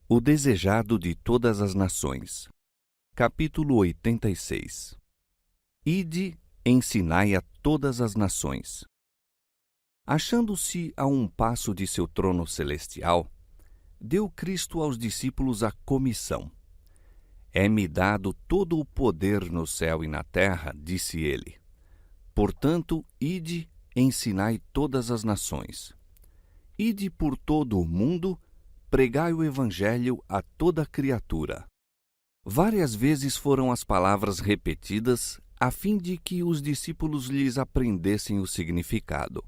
O desejado de todas as nações. Capítulo 86. Ide, ensinai a todas as nações. Achando-se a um passo de seu trono celestial, deu Cristo aos discípulos a comissão. É-me dado todo o poder no céu e na terra, disse ele. Portanto, ide, ensinai todas as nações. Ide por todo o mundo, pregai o Evangelho a toda criatura. Várias vezes foram as palavras repetidas, a fim de que os discípulos lhes aprendessem o significado.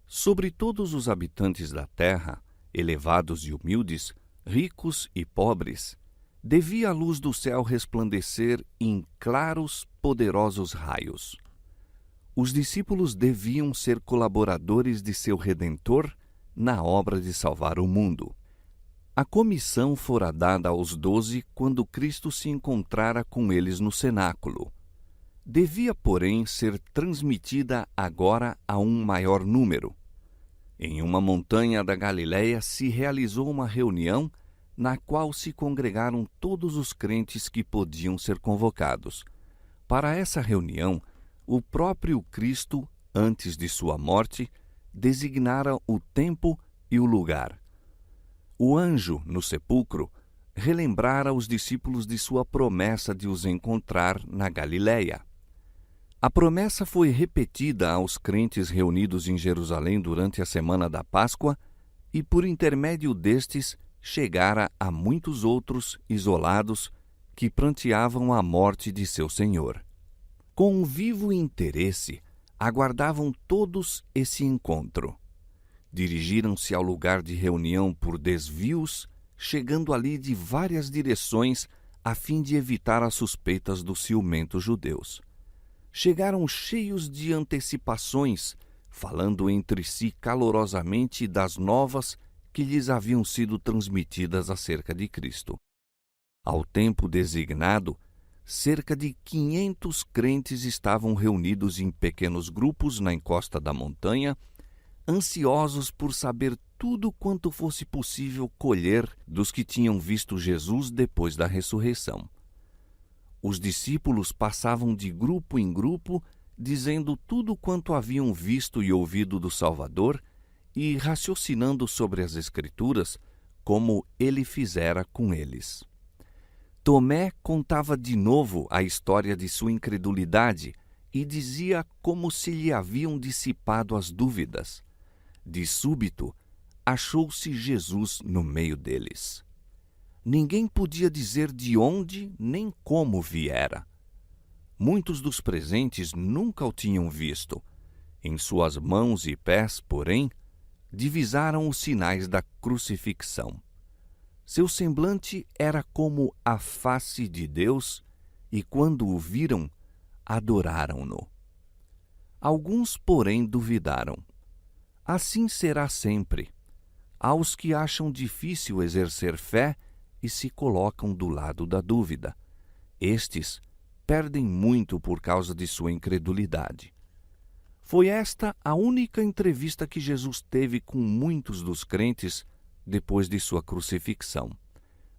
Sobre todos os habitantes da terra, elevados e humildes, ricos e pobres, devia a luz do céu resplandecer em claros, poderosos raios. Os discípulos deviam ser colaboradores de seu Redentor na obra de salvar o mundo. A comissão fora dada aos 12 quando Cristo se encontrara com eles no cenáculo. Devia, porém, ser transmitida agora a um maior número. Em uma montanha da Galiléia se realizou uma reunião na qual se congregaram todos os crentes que podiam ser convocados. Para essa reunião, o próprio Cristo, antes de sua morte, designara o tempo e o lugar. O anjo, no sepulcro, relembrara os discípulos de sua promessa de os encontrar na Galiléia. A promessa foi repetida aos crentes reunidos em Jerusalém durante a semana da Páscoa e, por intermédio destes, chegara a muitos outros isolados que pranteavam a morte de seu Senhor. Com um vivo interesse, aguardavam todos esse encontro. Dirigiram-se ao lugar de reunião por desvios, chegando ali de várias direções a fim de evitar as suspeitas dos ciumentos judeus. Chegaram cheios de antecipações, falando entre si calorosamente das novas que lhes haviam sido transmitidas acerca de Cristo. Ao tempo designado, cerca de 500 crentes estavam reunidos em pequenos grupos na encosta da montanha, ansiosos por saber tudo quanto fosse possível colher dos que tinham visto Jesus depois da ressurreição. Os discípulos passavam de grupo em grupo, dizendo tudo quanto haviam visto e ouvido do Salvador e raciocinando sobre as Escrituras, como ele fizera com eles. Tomé contava de novo a história de sua incredulidade e dizia como se lhe haviam dissipado as dúvidas. De súbito, achou-se Jesus no meio deles. Ninguém podia dizer de onde nem como viera. Muitos dos presentes nunca o tinham visto. Em suas mãos e pés, porém, divisaram os sinais da crucifixão. Seu semblante era como a face de Deus, e quando o viram, adoraram-no. Alguns, porém, duvidaram. Assim será sempre. Aos que acham difícil exercer fé e se colocam do lado da dúvida. Estes perdem muito por causa de sua incredulidade. Foi esta a única entrevista que Jesus teve com muitos dos crentes depois de sua crucifixão.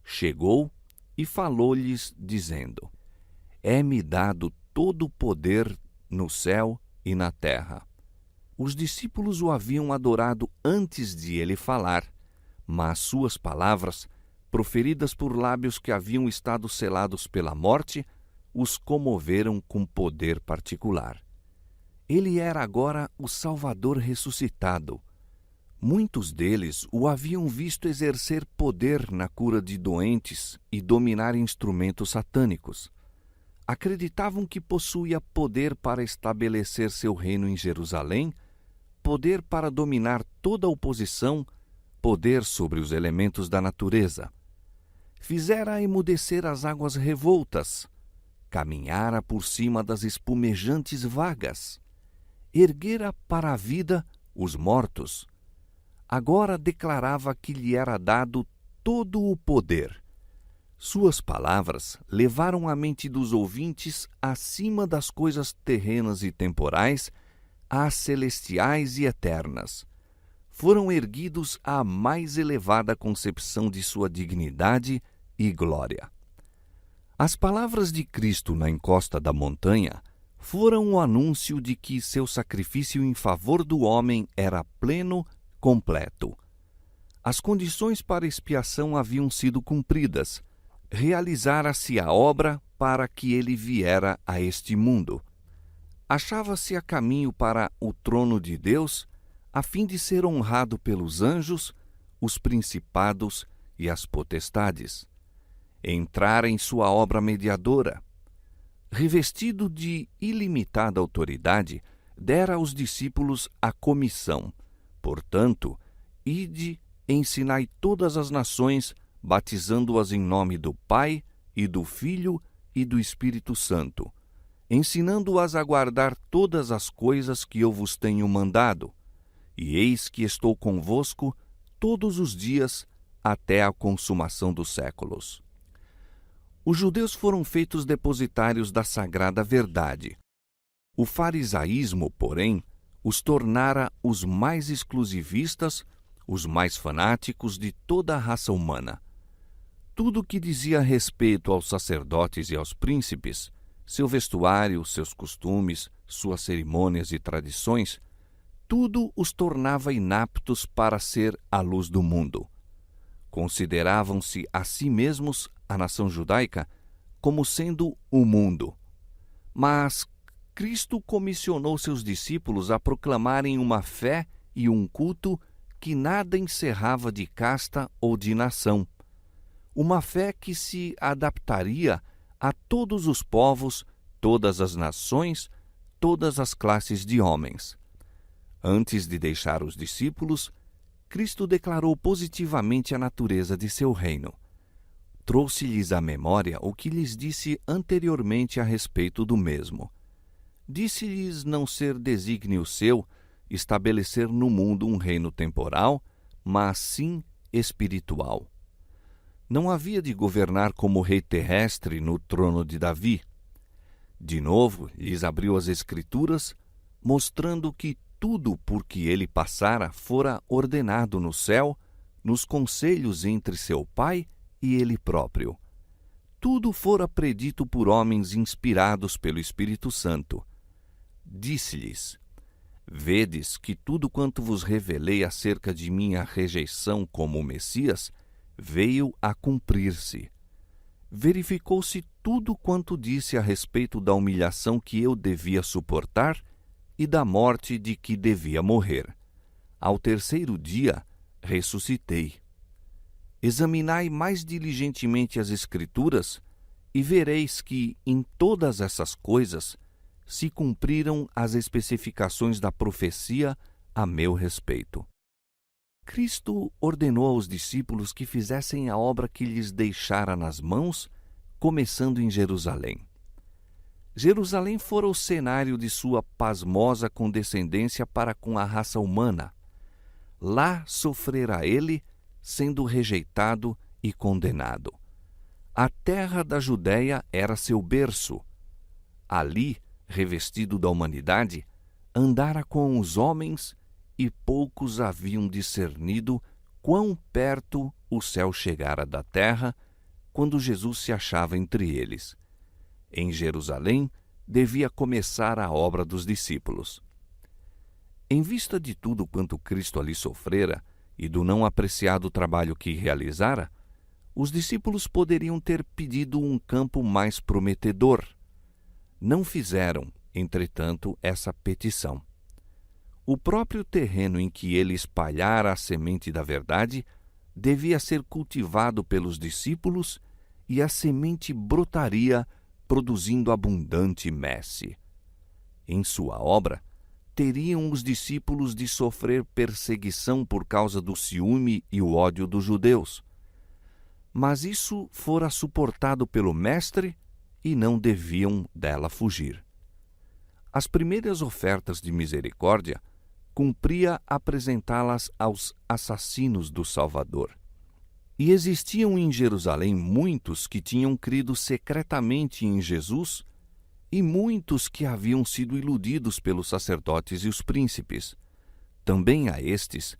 Chegou e falou-lhes, dizendo: É-me dado todo o poder no céu e na terra. Os discípulos o haviam adorado antes de ele falar, mas suas palavras, proferidas por lábios que haviam estado selados pela morte, os comoveram com poder particular. Ele era agora o Salvador ressuscitado. Muitos deles o haviam visto exercer poder na cura de doentes e dominar instrumentos satânicos. Acreditavam que possuía poder para estabelecer seu reino em Jerusalém, poder para dominar toda a oposição, poder sobre os elementos da natureza. Fizera emudecer as águas revoltas, caminhara por cima das espumejantes vagas, erguera para a vida os mortos. Agora declarava que lhe era dado todo o poder. Suas palavras levaram a mente dos ouvintes acima das coisas terrenas e temporais às celestiais e eternas. foram erguidos à mais elevada concepção de sua dignidade e glória. As palavras de Cristo na encosta da montanha foram o anúncio de que seu sacrifício em favor do homem era pleno, completo. As condições para expiação haviam sido cumpridas. Realizara-se a obra para que ele viera a este mundo. Achava-se a caminho para o trono de Deus, a fim de ser honrado pelos anjos, os principados e as potestades. Entrara em sua obra mediadora. Revestido de ilimitada autoridade, dera aos discípulos a comissão. Portanto, ide, ensinai todas as nações, batizando-as em nome do Pai, e do Filho, e do Espírito Santo, ensinando-as a guardar todas as coisas que eu vos tenho mandado. E eis que estou convosco todos os dias até a consumação dos séculos. Os judeus foram feitos depositários da sagrada verdade. O farisaísmo, porém, os tornara os mais exclusivistas, os mais fanáticos de toda a raça humana. Tudo o que dizia respeito aos sacerdotes e aos príncipes, seu vestuário, seus costumes, suas cerimônias e tradições, tudo os tornava inaptos para ser a luz do mundo. Consideravam-se a si mesmos, a nação judaica, como sendo o mundo. Mas Cristo comissionou seus discípulos a proclamarem uma fé e um culto que nada encerrava de casta ou de nação. Uma fé que se adaptaria a todos os povos, todas as nações, todas as classes de homens. Antes de deixar os discípulos, Cristo declarou positivamente a natureza de seu reino. Trouxe-lhes à memória o que lhes disse anteriormente a respeito do mesmo. Disse-lhes não ser desígnio seu estabelecer no mundo um reino temporal, mas sim espiritual. Não havia de governar como rei terrestre no trono de Davi. De novo, lhes abriu as Escrituras, mostrando que tudo por que ele passara fora ordenado no céu, nos conselhos entre seu Pai e ele próprio. Tudo fora predito por homens inspirados pelo Espírito Santo. Disse-lhes: Vedes que tudo quanto vos revelei acerca de minha rejeição como Messias veio a cumprir-se. Verificou-se tudo quanto disse a respeito da humilhação que eu devia suportar e da morte de que devia morrer. Ao terceiro dia ressuscitei. Examinai mais diligentemente as Escrituras e vereis que, em todas essas coisas, se cumpriram as especificações da profecia a meu respeito. Cristo ordenou aos discípulos que fizessem a obra que lhes deixara nas mãos, começando em Jerusalém. Jerusalém fora o cenário de sua pasmosa condescendência para com a raça humana. Lá sofrera ele, sendo rejeitado e condenado. A terra da Judéia era seu berço. Ali, revestido da humanidade, andara com os homens e poucos haviam discernido quão perto o céu chegara da terra quando Jesus se achava entre eles. Em Jerusalém devia começar a obra dos discípulos. Em vista de tudo quanto Cristo ali sofrera e do não apreciado trabalho que realizara, os discípulos poderiam ter pedido um campo mais prometedor. Não fizeram, entretanto, essa petição. O próprio terreno em que ele espalhara a semente da verdade devia ser cultivado pelos discípulos e a semente brotaria, produzindo abundante messe. Em sua obra, teriam os discípulos de sofrer perseguição por causa do ciúme e o ódio dos judeus. Mas isso fora suportado pelo Mestre e não deviam dela fugir. As primeiras ofertas de misericórdia cumpria apresentá-las aos assassinos do Salvador. E existiam em Jerusalém muitos que tinham crido secretamente em Jesus e muitos que haviam sido iludidos pelos sacerdotes e os príncipes. Também a estes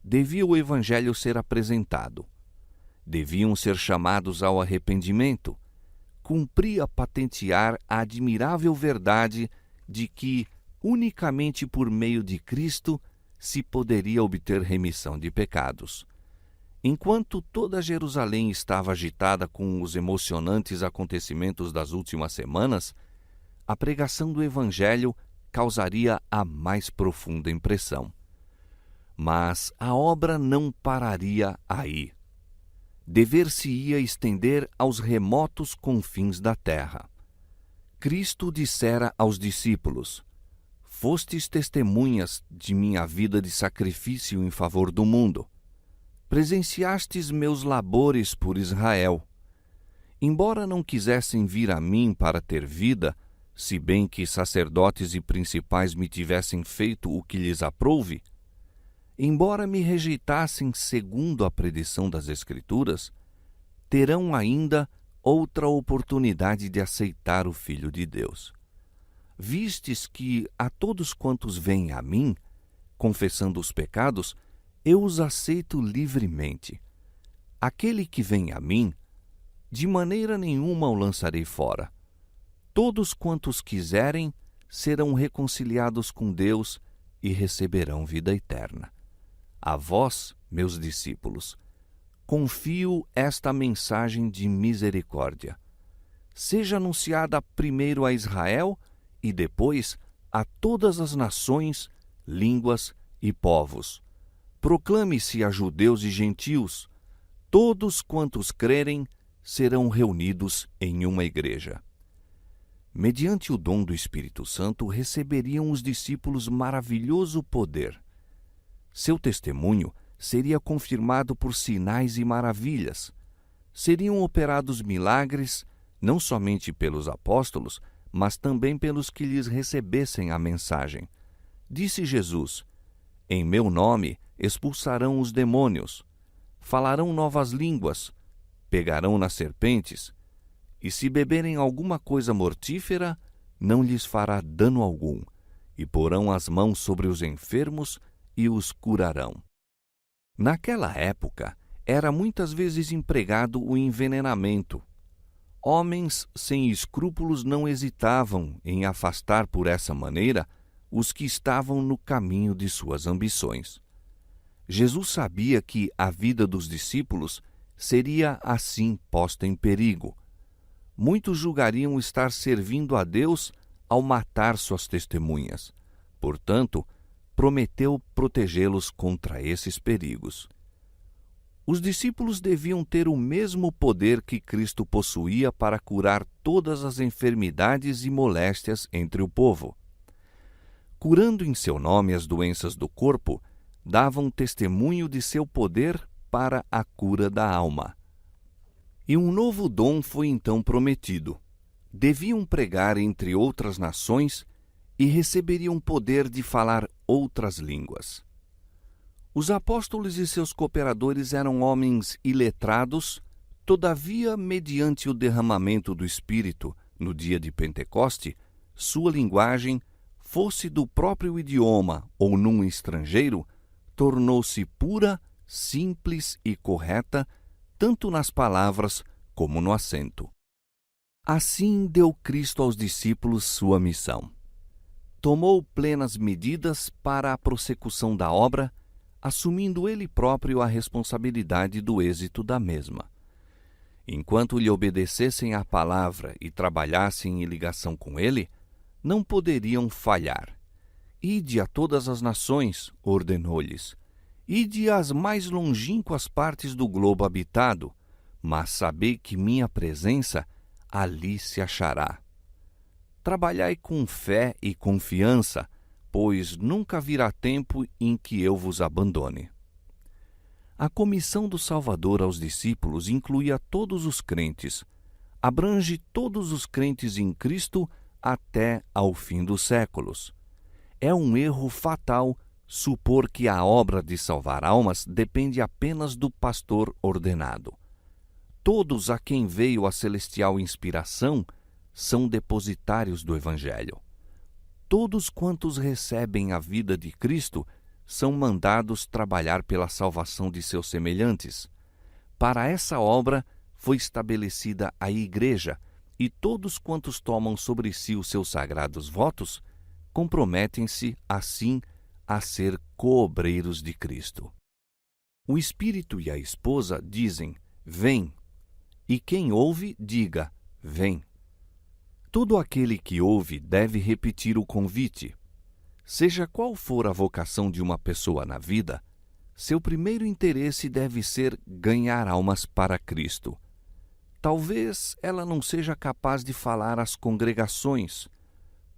devia o Evangelho ser apresentado. Deviam ser chamados ao arrependimento. Cumpria patentear a admirável verdade de que, unicamente por meio de Cristo, se poderia obter remissão de pecados. Enquanto toda Jerusalém estava agitada com os emocionantes acontecimentos das últimas semanas, a pregação do Evangelho causaria a mais profunda impressão. Mas a obra não pararia aí. Dever-se-ia estender aos remotos confins da terra. Cristo dissera aos discípulos: Fostes testemunhas de minha vida de sacrifício em favor do mundo. Presenciastes meus labores por Israel. Embora não quisessem vir a mim para ter vida, se bem que sacerdotes e principais me tivessem feito o que lhes aprouve, embora me rejeitassem segundo a predição das Escrituras, terão ainda outra oportunidade de aceitar o Filho de Deus. Vistes que a todos quantos vêm a mim, confessando os pecados, eu os aceito livremente. Aquele que vem a mim, de maneira nenhuma o lançarei fora. Todos quantos quiserem serão reconciliados com Deus e receberão vida eterna. A vós, meus discípulos, confio esta mensagem de misericórdia. Seja anunciada primeiro a Israel e depois a todas as nações, línguas e povos. Proclame-se a judeus e gentios. Todos quantos crerem serão reunidos em uma igreja. Mediante o dom do Espírito Santo, receberiam os discípulos maravilhoso poder. Seu testemunho seria confirmado por sinais e maravilhas. Seriam operados milagres, não somente pelos apóstolos, mas também pelos que lhes recebessem a mensagem. Disse Jesus: Em meu nome expulsarão os demônios, falarão novas línguas, pegarão nas serpentes, e se beberem alguma coisa mortífera, não lhes fará dano algum, e porão as mãos sobre os enfermos e os curarão. Naquela época, era muitas vezes empregado o envenenamento. Homens sem escrúpulos não hesitavam em afastar por essa maneira os que estavam no caminho de suas ambições. Jesus sabia que a vida dos discípulos seria assim posta em perigo. Muitos julgariam estar servindo a Deus ao matar suas testemunhas. Portanto, prometeu protegê-los contra esses perigos. Os discípulos deviam ter o mesmo poder que Cristo possuía para curar todas as enfermidades e moléstias entre o povo. Curando em seu nome as doenças do corpo, davam testemunho de seu poder para a cura da alma. E um novo dom foi então prometido. Deviam pregar entre outras nações e receberiam poder de falar outras línguas. Os apóstolos e seus cooperadores eram homens iletrados, todavia, mediante o derramamento do Espírito no dia de Pentecoste, sua linguagem, fosse do próprio idioma ou num estrangeiro, tornou-se pura, simples e correta, tanto nas palavras como no acento. Assim deu Cristo aos discípulos sua missão. Tomou plenas medidas para a prossecução da obra, assumindo ele próprio a responsabilidade do êxito da mesma. Enquanto lhe obedecessem à palavra e trabalhassem em ligação com ele, não poderiam falhar. Ide a todas as nações, ordenou-lhes. Ide às mais longínquas partes do globo habitado, mas sabei que minha presença ali se achará. Trabalhai com fé e confiança, pois nunca virá tempo em que eu vos abandone. A comissão do Salvador aos discípulos incluía todos os crentes, abrange todos os crentes em Cristo até ao fim dos séculos. É um erro fatal supor que a obra de salvar almas depende apenas do pastor ordenado. Todos a quem veio a celestial inspiração são depositários do Evangelho. Todos quantos recebem a vida de Cristo são mandados trabalhar pela salvação de seus semelhantes. Para essa obra foi estabelecida a Igreja, e todos quantos tomam sobre si os seus sagrados votos comprometem-se, assim, a ser coobreiros de Cristo. O Espírito e a esposa dizem: vem, e quem ouve, diga: vem. Todo aquele que ouve deve repetir o convite. Seja qual for a vocação de uma pessoa na vida, seu primeiro interesse deve ser ganhar almas para Cristo. Talvez ela não seja capaz de falar às congregações.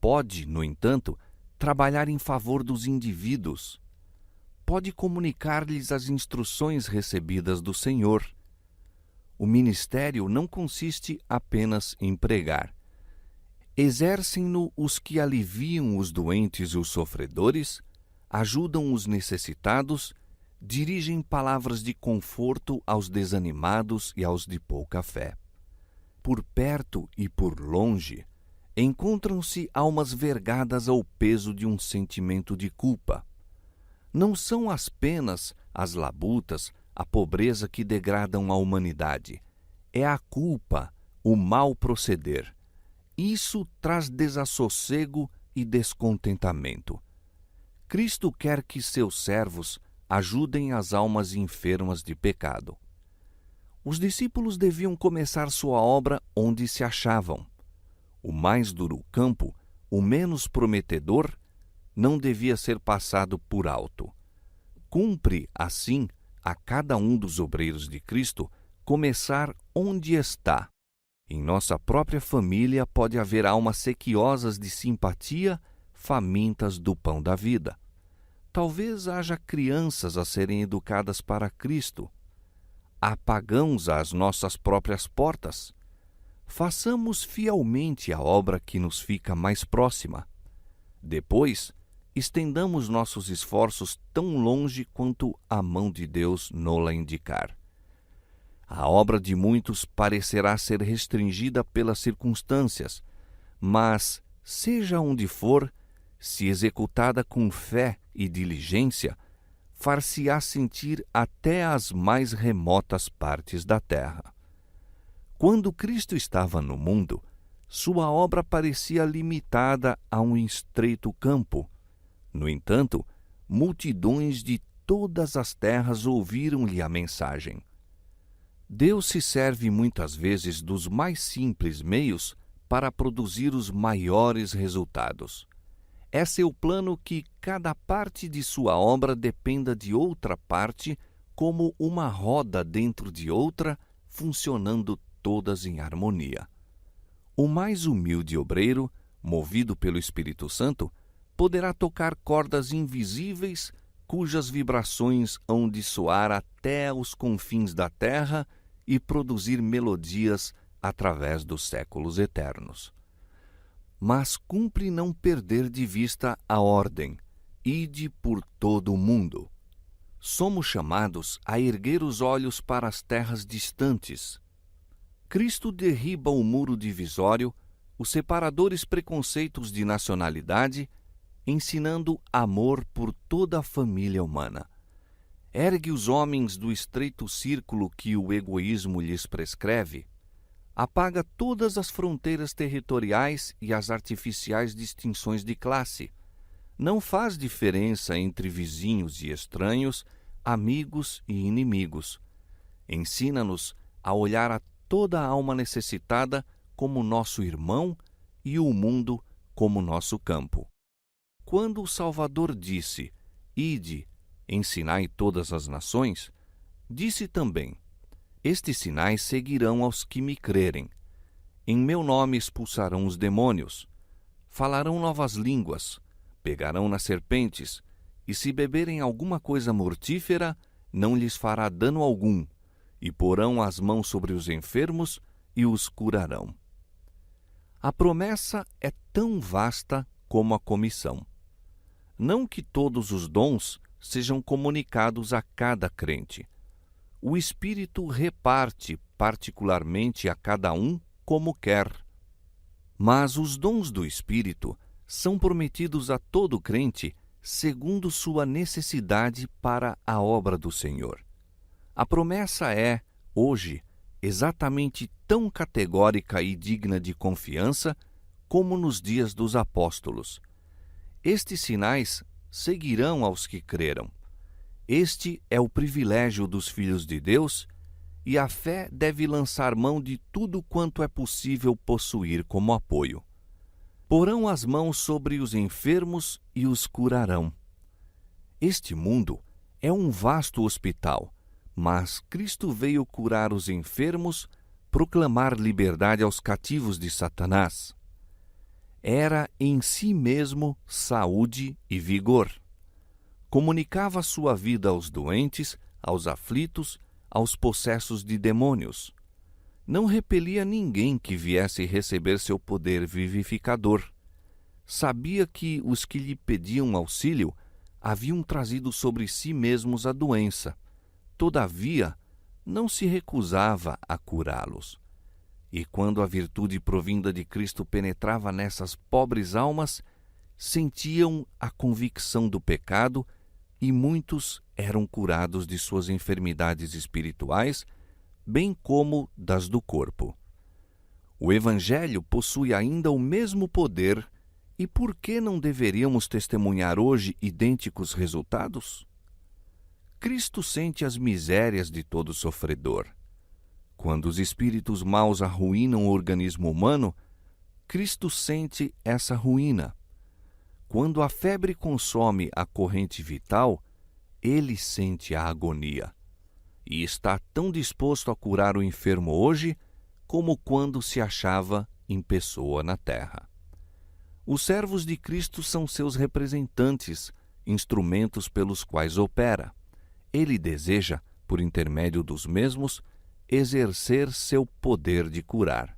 Pode, no entanto, trabalhar em favor dos indivíduos. Pode comunicar-lhes as instruções recebidas do Senhor. O ministério não consiste apenas em pregar. Exercem-no os que aliviam os doentes e os sofredores, ajudam os necessitados, dirigem palavras de conforto aos desanimados e aos de pouca fé. Por perto e por longe, encontram-se almas vergadas ao peso de um sentimento de culpa. Não são as penas, as labutas, a pobreza que degradam a humanidade. É a culpa, o mau proceder. Isso traz desassossego e descontentamento. Cristo quer que seus servos ajudem as almas enfermas de pecado. Os discípulos deviam começar sua obra onde se achavam. O mais duro campo, o menos prometedor, não devia ser passado por alto. Cumpre, assim, a cada um dos obreiros de Cristo começar onde está. Em nossa própria família pode haver almas sequiosas de simpatia, famintas do pão da vida. Talvez haja crianças a serem educadas para Cristo. Há pagãos às nossas próprias portas. Façamos fielmente a obra que nos fica mais próxima. Depois, estendamos nossos esforços tão longe quanto a mão de Deus nola indicar. A obra de muitos parecerá ser restringida pelas circunstâncias, mas, seja onde for, se executada com fé e diligência, far-se-á sentir até as mais remotas partes da terra. Quando Cristo estava no mundo, sua obra parecia limitada a um estreito campo. No entanto, multidões de todas as terras ouviram-lhe a mensagem. Deus se serve muitas vezes dos mais simples meios para produzir os maiores resultados. É seu plano que cada parte de sua obra dependa de outra parte, como uma roda dentro de outra, funcionando todas em harmonia. O mais humilde obreiro, movido pelo Espírito Santo, poderá tocar cordas invisíveis cujas vibrações hão de soar até os confins da terra e produzir melodias através dos séculos eternos. Mas cumpre não perder de vista a ordem: ide por todo o mundo. Somos chamados a erguer os olhos para as terras distantes. Cristo derriba o muro divisório, os separadores preconceitos de nacionalidade, ensinando amor por toda a família humana. Ergue os homens do estreito círculo que o egoísmo lhes prescreve. Apaga todas as fronteiras territoriais e as artificiais distinções de classe. Não faz diferença entre vizinhos e estranhos, amigos e inimigos. Ensina-nos a olhar a toda a alma necessitada como nosso irmão e o mundo como nosso campo. Quando o Salvador disse: ide, ensinai todas as nações, disse também: estes sinais seguirão aos que me crerem. Em meu nome expulsarão os demônios, falarão novas línguas, pegarão nas serpentes, e se beberem alguma coisa mortífera, não lhes fará dano algum, e porão as mãos sobre os enfermos e os curarão. A promessa é tão vasta como a comissão. Não que todos os dons sejam comunicados a cada crente. O Espírito reparte particularmente a cada um como quer. Mas os dons do Espírito são prometidos a todo crente segundo sua necessidade para a obra do Senhor. A promessa é, hoje, exatamente tão categórica e digna de confiança como nos dias dos apóstolos. Estes sinais seguirão aos que creram. Este é o privilégio dos filhos de Deus, e a fé deve lançar mão de tudo quanto é possível possuir como apoio. Porão as mãos sobre os enfermos e os curarão. Este mundo é um vasto hospital, mas Cristo veio curar os enfermos, proclamar liberdade aos cativos de Satanás. Era em si mesmo saúde e vigor. Comunicava sua vida aos doentes, aos aflitos, aos possessos de demônios. Não repelia ninguém que viesse receber seu poder vivificador. Sabia que os que lhe pediam auxílio haviam trazido sobre si mesmos a doença. Todavia, não se recusava a curá-los. E quando a virtude provinda de Cristo penetrava nessas pobres almas, sentiam a convicção do pecado, e muitos eram curados de suas enfermidades espirituais, bem como das do corpo. O Evangelho possui ainda o mesmo poder, e por que não deveríamos testemunhar hoje idênticos resultados? Cristo sente as misérias de todo sofredor. Quando os espíritos maus arruinam o organismo humano, Cristo sente essa ruína. Quando a febre consome a corrente vital, ele sente a agonia. E está tão disposto a curar o enfermo hoje como quando se achava em pessoa na terra. Os servos de Cristo são seus representantes, instrumentos pelos quais opera. Ele deseja, por intermédio dos mesmos, exercer seu poder de curar.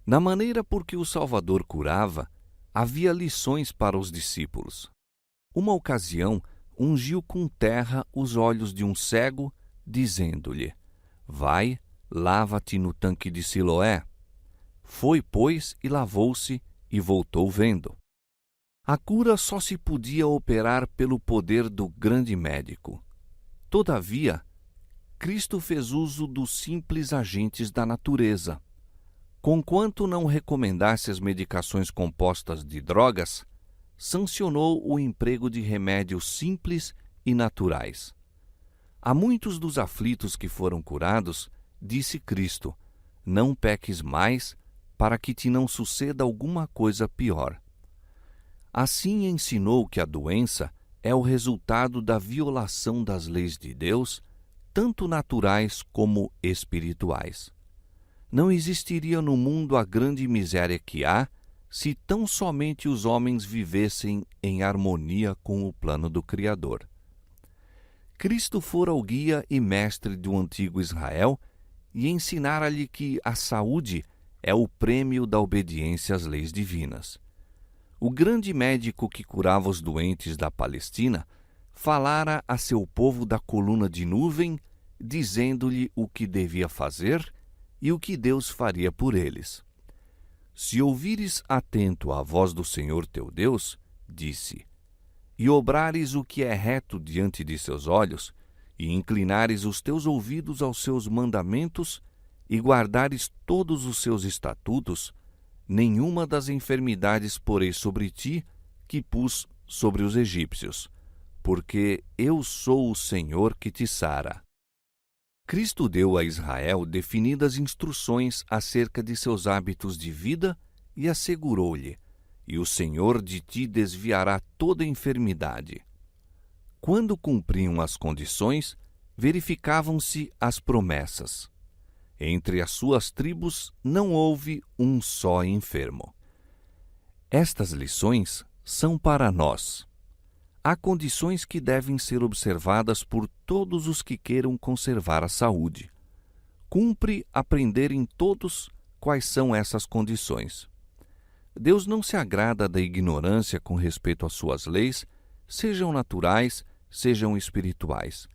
Na maneira por que o Salvador curava, havia lições para os discípulos. Uma ocasião, ungiu com terra os olhos de um cego, dizendo-lhe: Vai, lava-te no tanque de Siloé. Foi, pois, e lavou-se, e voltou vendo. A cura só se podia operar pelo poder do grande médico. Todavia, Cristo fez uso dos simples agentes da natureza. Conquanto não recomendasse as medicações compostas de drogas, sancionou o emprego de remédios simples e naturais. A muitos dos aflitos que foram curados, disse Cristo: Não peques mais, para que te não suceda alguma coisa pior. Assim ensinou que a doença é o resultado da violação das leis de Deus, tanto naturais como espirituais. Não existiria no mundo a grande miséria que há se tão somente os homens vivessem em harmonia com o plano do Criador. Cristo fora o guia e mestre do antigo Israel e ensinara-lhe que a saúde é o prêmio da obediência às leis divinas. O grande médico que curava os doentes da Palestina falara a seu povo da coluna de nuvem, dizendo-lhe o que devia fazer e o que Deus faria por eles. Se ouvires atento à voz do Senhor teu Deus, disse, e obrares o que é reto diante de seus olhos, e inclinares os teus ouvidos aos seus mandamentos, e guardares todos os seus estatutos, nenhuma das enfermidades porei sobre ti que pus sobre os egípcios, porque eu sou o Senhor que te sara. Cristo deu a Israel definidas instruções acerca de seus hábitos de vida e assegurou-lhe: e o Senhor de ti desviará toda enfermidade. Quando cumpriam as condições, verificavam-se as promessas. Entre as suas tribos não houve um só enfermo. Estas lições são para nós. Há condições que devem ser observadas por todos os que queiram conservar a saúde. Cumpre aprenderem todos quais são essas condições. Deus não se agrada da ignorância com respeito às suas leis, sejam naturais, sejam espirituais.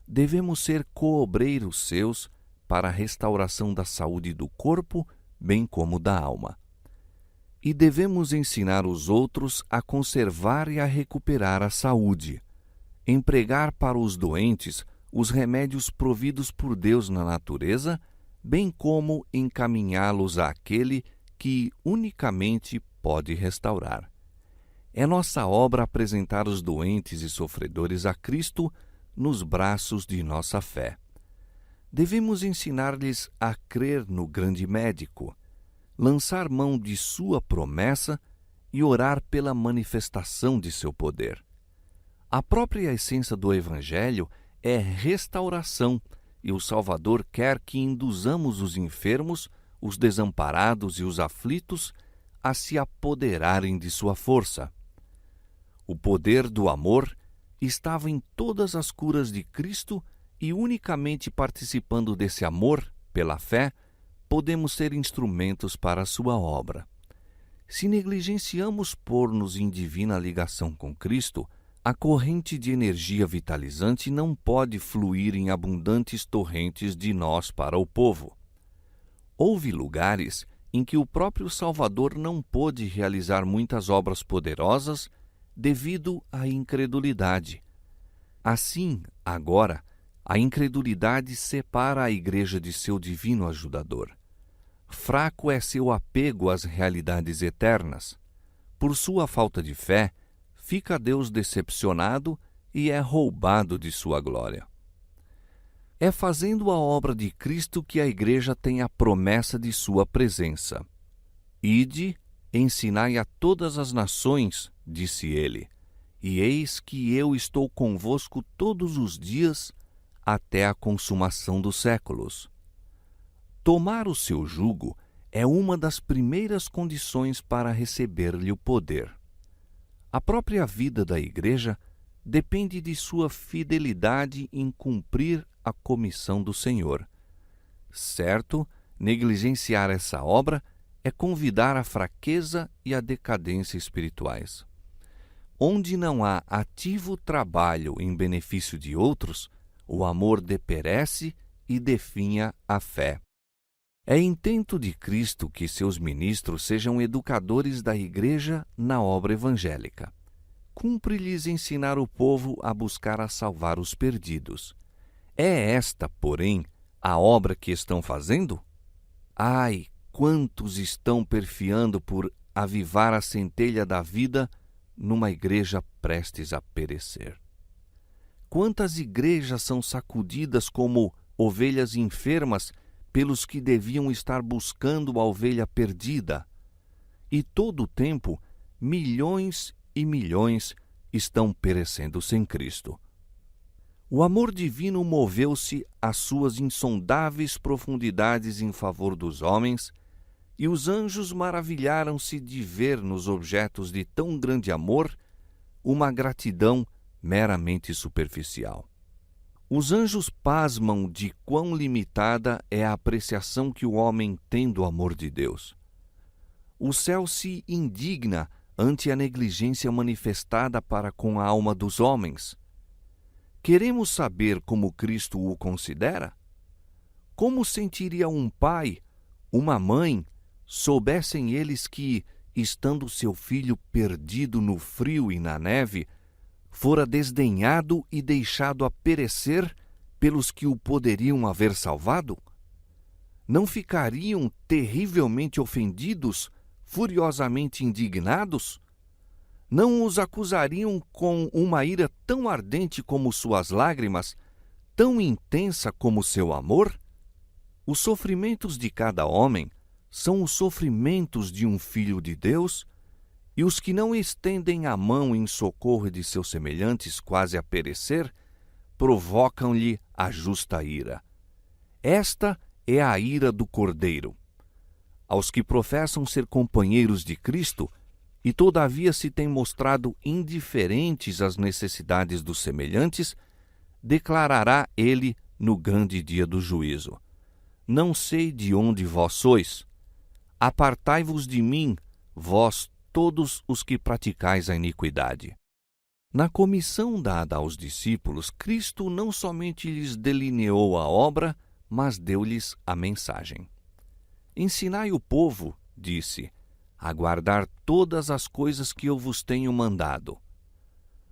Devemos ser coobreiros seus para a restauração da saúde do corpo, bem como da alma. E devemos ensinar os outros a conservar e a recuperar a saúde, empregar para os doentes os remédios providos por Deus na natureza, bem como encaminhá-los àquele que unicamente pode restaurar. É nossa obra apresentar os doentes e sofredores a Cristo nos braços de nossa fé. Devemos ensinar-lhes a crer no grande médico, lançar mão de sua promessa e orar pela manifestação de seu poder. A própria essência do Evangelho é restauração, e o Salvador quer que induzamos os enfermos, os desamparados e os aflitos a se apoderarem de sua força. O poder do amor estava em todas as curas de Cristo e unicamente participando desse amor, pela fé, podemos ser instrumentos para a sua obra. Se negligenciamos pôr-nos em divina ligação com Cristo, a corrente de energia vitalizante não pode fluir em abundantes torrentes de nós para o povo. Houve lugares em que o próprio Salvador não pôde realizar muitas obras poderosas devido à incredulidade. Assim, agora, a incredulidade separa a Igreja de seu divino ajudador. Fraco é seu apego às realidades eternas. Por sua falta de fé, fica Deus decepcionado e é roubado de sua glória. É fazendo a obra de Cristo que a Igreja tem a promessa de sua presença. Ide, ensinai a todas as nações, disse ele, e eis que eu estou convosco todos os dias até a consumação dos séculos. Tomar o seu jugo é uma das primeiras condições para receber-lhe o poder. A própria vida da Igreja depende de sua fidelidade em cumprir a comissão do Senhor. Certo, negligenciar essa obra é convidar a fraqueza e a decadência espirituais. Onde não há ativo trabalho em benefício de outros, o amor deperece e definha a fé. É intento de Cristo que seus ministros sejam educadores da Igreja na obra evangélica. Cumpre-lhes ensinar o povo a buscar a salvar os perdidos. É esta, porém, a obra que estão fazendo? Ai, quantos estão perfiando por avivar a centelha da vida numa igreja prestes a perecer? Quantas igrejas são sacudidas como ovelhas enfermas pelos que deviam estar buscando a ovelha perdida? E todo o tempo, milhões e milhões estão perecendo sem Cristo. O amor divino moveu-se às suas insondáveis profundidades em favor dos homens, e os anjos maravilharam-se de ver nos objetos de tão grande amor uma gratidão meramente superficial. Os anjos pasmam de quão limitada é a apreciação que o homem tem do amor de Deus. O céu se indigna ante a negligência manifestada para com a alma dos homens. Queremos saber como Cristo o considera? Como sentiria um pai, uma mãe, soubessem eles que, estando seu filho perdido no frio e na neve, fora desdenhado e deixado a perecer pelos que o poderiam haver salvado? Não ficariam terrivelmente ofendidos, furiosamente indignados? Não os acusariam com uma ira tão ardente como suas lágrimas, tão intensa como seu amor? Os sofrimentos de cada homem são os sofrimentos de um filho de Deus, e os que não estendem a mão em socorro de seus semelhantes quase a perecer, provocam-lhe a justa ira. Esta é a ira do Cordeiro. Aos que professam ser companheiros de Cristo, e todavia se têm mostrado indiferentes às necessidades dos semelhantes, declarará ele no grande dia do juízo: Não sei de onde vós sois. Apartai-vos de mim, vós todos os que praticais a iniquidade. Na comissão dada aos discípulos, Cristo não somente lhes delineou a obra, mas deu-lhes a mensagem. Ensinai o povo, disse, a guardar todas as coisas que eu vos tenho mandado.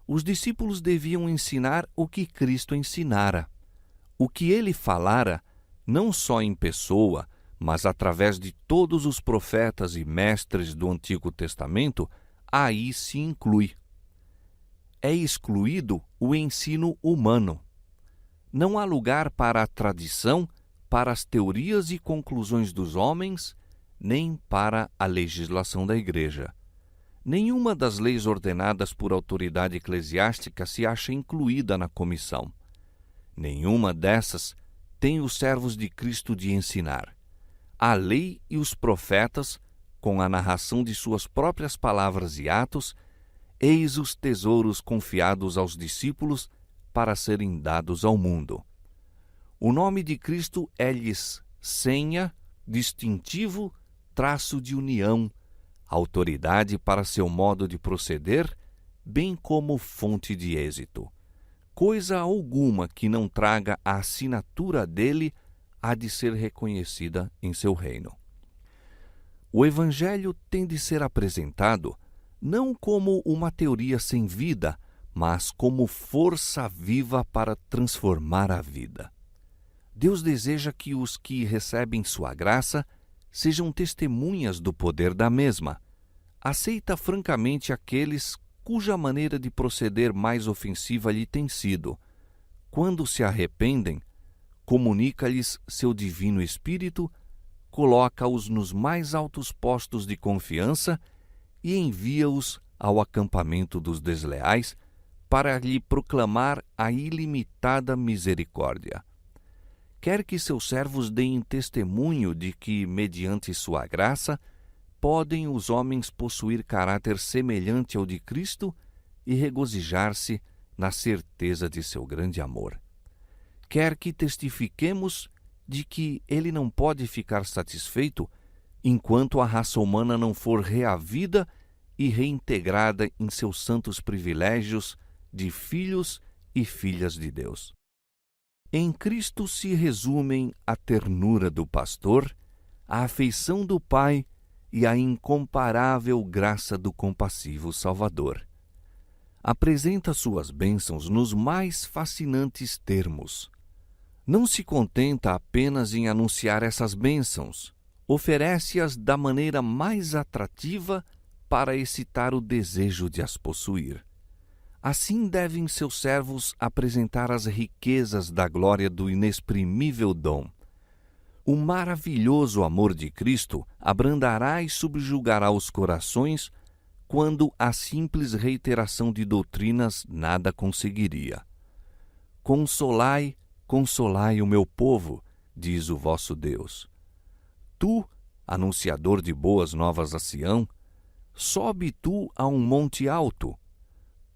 Os discípulos deviam ensinar o que Cristo ensinara. O que ele falara, não só em pessoa, mas através de todos os profetas e mestres do Antigo Testamento, aí se inclui. É excluído o ensino humano. Não há lugar para a tradição, para as teorias e conclusões dos homens, nem para a legislação da Igreja. Nenhuma das leis ordenadas por autoridade eclesiástica se acha incluída na comissão. Nenhuma dessas tem os servos de Cristo de ensinar. A lei e os profetas, com a narração de suas próprias palavras e atos, eis os tesouros confiados aos discípulos para serem dados ao mundo. O nome de Cristo é-lhes senha, distintivo, traço de união, autoridade para seu modo de proceder, bem como fonte de êxito. Coisa alguma que não traga a assinatura dele há de ser reconhecida em seu reino. O Evangelho tem de ser apresentado não como uma teoria sem vida, mas como força viva para transformar a vida. Deus deseja que os que recebem sua graça sejam testemunhas do poder da mesma. Aceita francamente aqueles cuja maneira de proceder mais ofensiva lhe tem sido. Quando se arrependem, comunica-lhes seu divino Espírito, coloca-os nos mais altos postos de confiança e envia-os ao acampamento dos desleais para lhe proclamar a ilimitada misericórdia. Quer que seus servos deem testemunho de que, mediante sua graça, podem os homens possuir caráter semelhante ao de Cristo e regozijar-se na certeza de seu grande amor. Quer que testifiquemos de que ele não pode ficar satisfeito enquanto a raça humana não for reavida e reintegrada em seus santos privilégios de filhos e filhas de Deus. Em Cristo se resumem a ternura do pastor, a afeição do Pai e a incomparável graça do compassivo Salvador. Apresenta suas bênçãos nos mais fascinantes termos. Não se contenta apenas em anunciar essas bênçãos, oferece-as da maneira mais atrativa para excitar o desejo de as possuir. Assim devem seus servos apresentar as riquezas da glória do inexprimível dom. O maravilhoso amor de Cristo abrandará e subjugará os corações quando a simples reiteração de doutrinas nada conseguiria. Consolai, consolai o meu povo, diz o vosso Deus. Tu, anunciador de boas novas a Sião, sobe tu a um monte alto.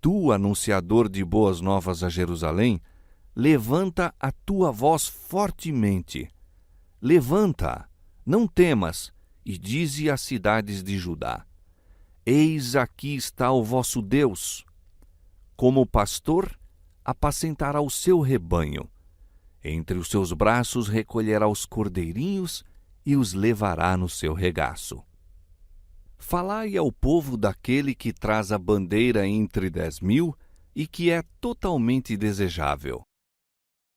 Tu, anunciador de boas novas a Jerusalém, levanta a tua voz fortemente. Levanta, não temas, e dize às cidades de Judá: eis aqui está o vosso Deus. Como pastor, apacentará o seu rebanho. Entre os seus braços recolherá os cordeirinhos e os levará no seu regaço. Falai ao povo daquele que traz a bandeira entre 10.000 e que é totalmente desejável.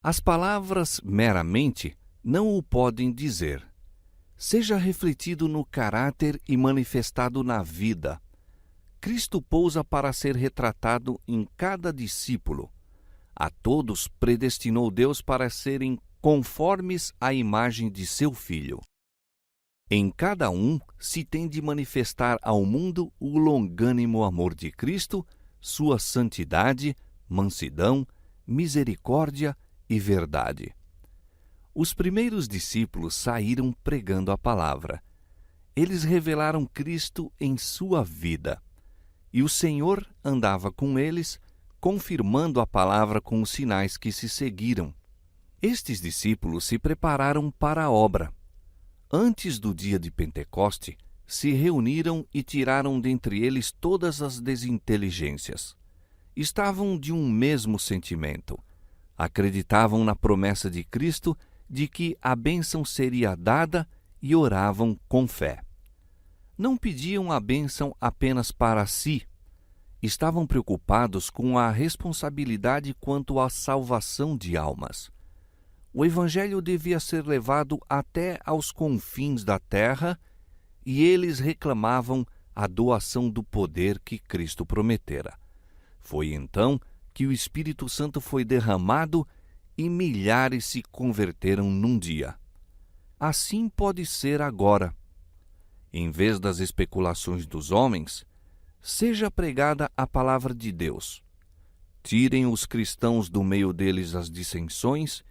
As palavras meramente não o podem dizer. Seja refletido no caráter e manifestado na vida. Cristo pousa para ser retratado em cada discípulo. A todos predestinou Deus para serem conformes à imagem de seu Filho. Em cada um se tem de manifestar ao mundo o longânimo amor de Cristo, sua santidade, mansidão, misericórdia e verdade. Os primeiros discípulos saíram pregando a palavra. Eles revelaram Cristo em sua vida. E o Senhor andava com eles, confirmando a palavra com os sinais que se seguiram. Estes discípulos se prepararam para a obra. Antes do dia de Pentecoste, se reuniram e tiraram dentre eles todas as desinteligências. Estavam de um mesmo sentimento. Acreditavam na promessa de Cristo de que a bênção seria dada e oravam com fé. não pediam a bênção apenas para si. Estavam preocupados com a responsabilidade quanto à salvação de almas. O Evangelho devia ser levado até aos confins da terra e eles reclamavam a doação do poder que Cristo prometera. Foi então que o Espírito Santo foi derramado e milhares se converteram num dia. Assim pode ser agora. Em vez das especulações dos homens, seja pregada a palavra de Deus. Tirem os cristãos do meio deles as dissensões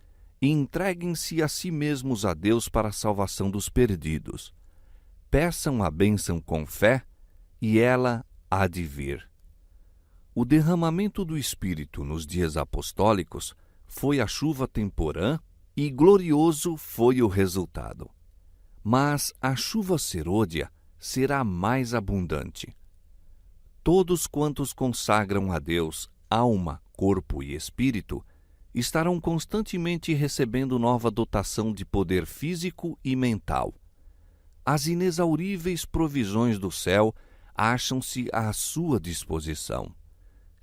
e entreguem-se a si mesmos a Deus para a salvação dos perdidos. Peçam a bênção com fé e ela há de vir. O derramamento do Espírito nos dias apostólicos foi a chuva temporã e glorioso foi o resultado. Mas a chuva serôdia será mais abundante. Todos quantos consagram a Deus alma, corpo e espírito estarão constantemente recebendo nova dotação de poder físico e mental. As inexauríveis provisões do céu acham-se à sua disposição.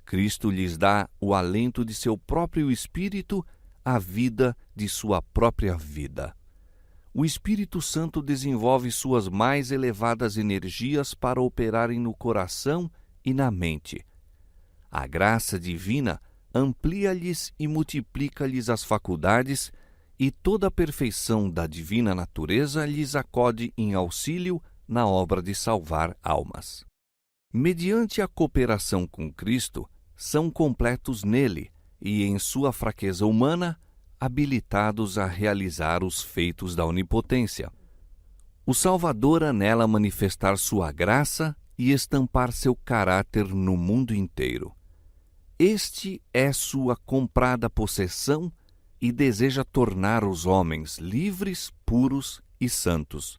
Cristo lhes dá o alento de seu próprio espírito, a vida de sua própria vida. O Espírito Santo desenvolve suas mais elevadas energias para operarem no coração e na mente. A graça divina amplia-lhes e multiplica-lhes as faculdades, e toda a perfeição da divina natureza lhes acode em auxílio na obra de salvar almas. Mediante a cooperação com Cristo, são completos nele e, em sua fraqueza humana, habilitados a realizar os feitos da onipotência. O Salvador anela manifestar sua graça e estampar seu caráter no mundo inteiro. Este é sua comprada possessão e deseja tornar os homens livres, puros e santos.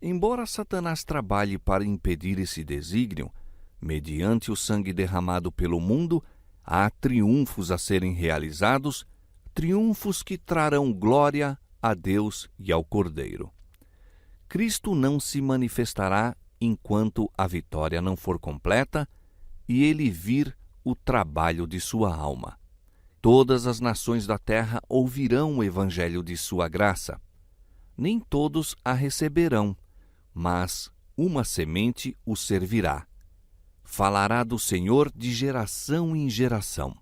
Embora Satanás trabalhe para impedir esse desígnio, mediante o sangue derramado pelo mundo, há triunfos a serem realizados, triunfos que trarão glória a Deus e ao Cordeiro. Cristo não se manifestará enquanto a vitória não for completa e ele vir o trabalho de sua alma. Todas as nações da terra ouvirão o evangelho de sua graça. Nem todos a receberão, mas uma semente o servirá. Falará do Senhor de geração em geração.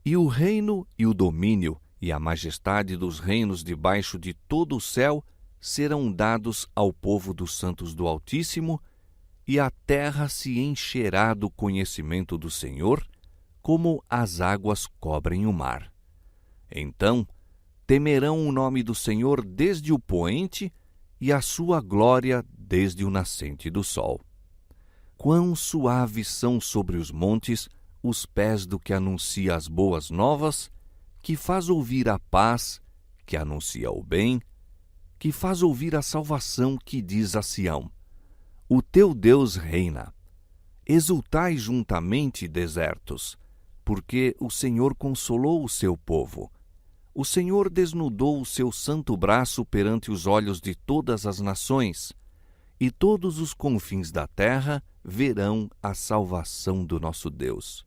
E o reino e o domínio e a majestade dos reinos debaixo de todo o céu serão dados ao povo dos santos do Altíssimo, e a terra se encherá do conhecimento do Senhor, como as águas cobrem o mar. Então temerão o nome do Senhor desde o poente e a sua glória desde o nascente do sol. Quão suaves são sobre os montes os pés do que anuncia as boas novas, que faz ouvir a paz, que anuncia o bem, que faz ouvir a salvação, que diz a Sião: o teu Deus reina. Exultai juntamente, desertos, porque o Senhor consolou o seu povo. O Senhor desnudou o seu santo braço perante os olhos de todas as nações, e todos os confins da terra verão a salvação do nosso Deus.